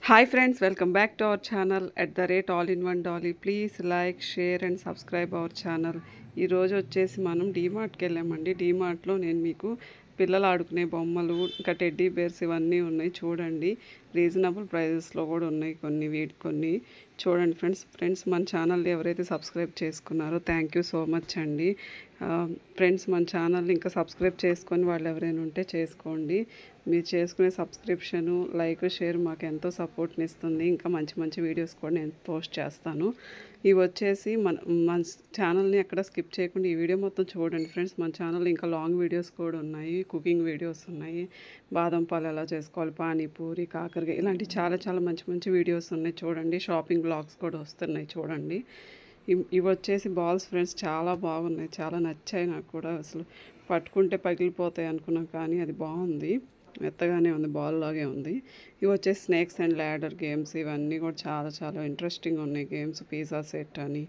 Hi friends, welcome back to our channel at the rate all in one dolly. Please like, share and subscribe our channel. ఈ రోజు వచ్చేసి మనం డీమార్ట్కి వెళ్ళామండి. డీమార్ట్లో నేను మీకు పిల్లలు ఆడుకునే బొమ్మలు ఇంకా టెడ్డీ బేర్స్ ఇవన్నీ ఉన్నాయి చూడండి. రీజనబుల్ ప్రైజెస్లో కూడా ఉన్నాయి కొన్ని చూడండి ఫ్రెండ్స్ మన ఛానల్ని ఎవరైతే సబ్స్క్రైబ్ చేసుకున్నారో థ్యాంక్ యూ సో మచ్ అండి. ఫ్రెండ్స్ మన ఛానల్ని ఇంకా సబ్స్క్రైబ్ చేసుకొని వాళ్ళు ఎవరైనా ఉంటే చేసుకోండి. మీరు చేసుకునే సబ్స్క్రిప్షను లైక్ షేర్ మాకు ఎంతో సపోర్ట్ని ఇస్తుంది. ఇంకా మంచి మంచి వీడియోస్ కూడా నేను పోస్ట్ చేస్తాను. ఇవి వచ్చేసి మన ఛానల్ని ఎక్కడ స్కిప్ చేయకుండా ఈ వీడియో మొత్తం చూడండి ఫ్రెండ్స్. మన ఛానల్ ఇంకా లాంగ్ వీడియోస్ కూడా ఉన్నాయి, కుకింగ్ వీడియోస్ ఉన్నాయి, బాదం పాలు ఎలా చేసుకోవాలి, పానీపూరి, కాకరకాయ ఇలాంటి చాలా చాలా మంచి మంచి వీడియోస్ ఉన్నాయి చూడండి. షాపింగ్ బ్లాగ్స్ కూడా వస్తున్నాయి చూడండి. ఇవి వచ్చేసి బాల్స్ ఫ్రెండ్స్ చాలా బాగున్నాయి, చాలా నచ్చాయి నాకు కూడా. అసలు పట్టుకుంటే పగిలిపోతాయి అనుకున్నాం కానీ అది బాగుంది, మెత్తగానే ఉంది, బాల్ లాగే ఉంది. ఇవి వచ్చేసి స్నేక్స్ అండ్ ల్యాడర్ గేమ్స్, ఇవన్నీ కూడా చాలా చాలా ఇంట్రెస్టింగ్ ఉన్నాయి గేమ్స్. పిజ్జా సెట్ అని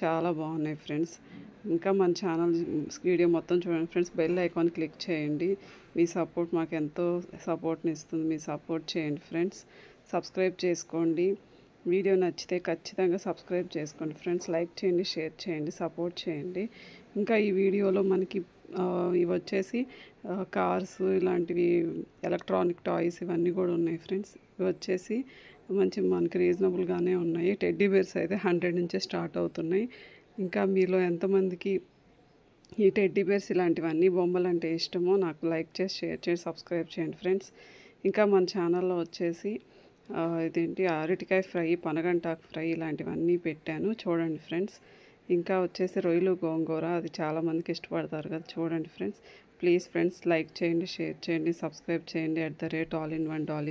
చాలా బాగున్నాయి ఫ్రెండ్స్. ఇంకా మన ఛానల్ వీడియో మొత్తం చూడండి ఫ్రెండ్స్. బెల్ ఐకాన్ క్లిక్ చేయండి. మీ సపోర్ట్ మాకు ఎంతో సపోర్ట్ని ఇస్తుంది. మీ సపోర్ట్ చేయండి ఫ్రెండ్స్. సబ్స్క్రైబ్ చేసుకోండి. వీడియో నచ్చితే ఖచ్చితంగా సబ్స్క్రైబ్ చేసుకోండి ఫ్రెండ్స్. లైక్ చేయండి, షేర్ చేయండి, సపోర్ట్ చేయండి. ఇంకా ఈ వీడియోలో మనకి ఇవి వచ్చేసి కార్స్ ఇలాంటివి, ఎలక్ట్రానిక్ టాయ్స్ ఇవన్నీ కూడా ఉన్నాయి ఫ్రెండ్స్. ఇవి వచ్చేసి మనకి రీజనబుల్గానే ఉన్నాయి. టెడ్డీ బేర్స్ అయితే 100 నుంచే స్టార్ట్ అవుతున్నాయి. ఇంకా మీలో ఎంతమందికి ఈ టెడ్డీ బేర్స్ ఇలాంటివన్నీ బొమ్మలు అంటే ఇష్టమో నాకు లైక్ చేసి, షేర్ చేసి, సబ్స్క్రైబ్ చేయండి ఫ్రెండ్స్. ఇంకా మన ఛానల్లో వచ్చేసి ఇదేంటి అరటికాయ ఫ్రై, పనగంటాకు ఫ్రై ఇలాంటివన్నీ పెట్టాను చూడండి ఫ్రెండ్స్. ఇంకా వచ్చేసి రొయ్యలు గోంగూర, అది చాలామందికి ఇష్టపడతారు కదా చూడండి ఫ్రెండ్స్. ప్లీజ్ ఫ్రెండ్స్ లైక్ చేయండి, షేర్ చేయండి, సబ్స్క్రైబ్ చేయండి. @ all in one dolly.